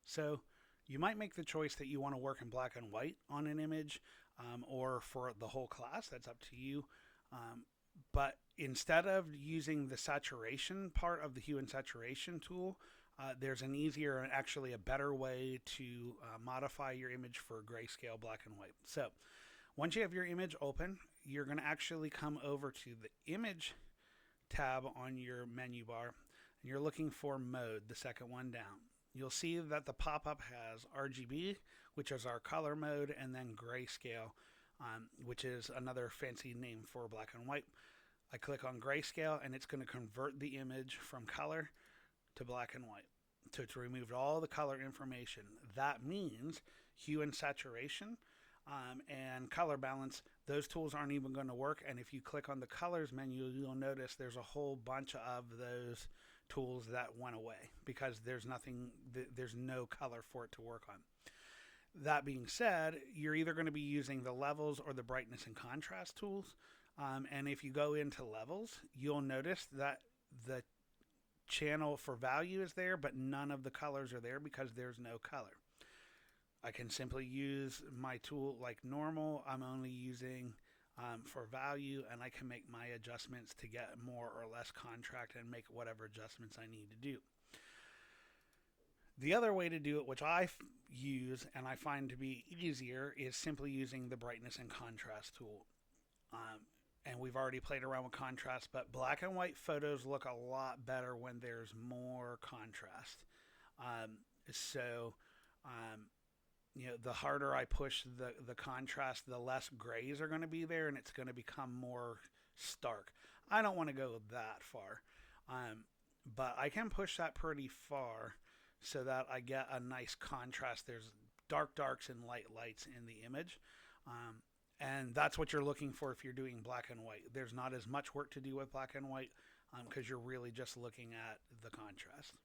So you might make the choice that you want to work in black and white on an image, or for the whole class. That's up to you. But instead of using the saturation part of the hue and saturation tool, there's an easier and actually a better way to modify your image for grayscale black and white. So once you have your image open, you're going to actually come over to the image tab on your menu bar, and you're looking for mode, the second one down. You'll see that the pop-up has RGB, which is our color mode, and then grayscale, which is another fancy name for black and white. I click on grayscale, and it's going to convert the image from color to black and white. So it's removed all the color information. That means hue and saturation and color balance, those tools aren't even going to work. And if you click on the colors menu, you'll notice there's a whole bunch of those tools that went away because there's no color for it to work on. That being said, you're either going to be using the levels or the brightness and contrast tools. And if you go into levels, you'll notice that the channel for value is there, but none of the colors are there because there's no color. I can simply use my tool like normal. I'm only using for value, and I can make my adjustments to get more or less contrast and make whatever adjustments I need to do. The other way to do it, which I use and I find to be easier, is simply using the brightness and contrast tool. And we've already played around with contrast, but black and white photos look a lot better when there's more contrast. So, the harder I push the contrast, the less grays are going to be there, and it's going to become more stark. I don't want to go that far, but I can push that pretty far so that I get a nice contrast. There's dark darks and light lights in the image. And that's what you're looking for if you're doing black and white. There's not as much work to do with black and white because you're really just looking at the contrast.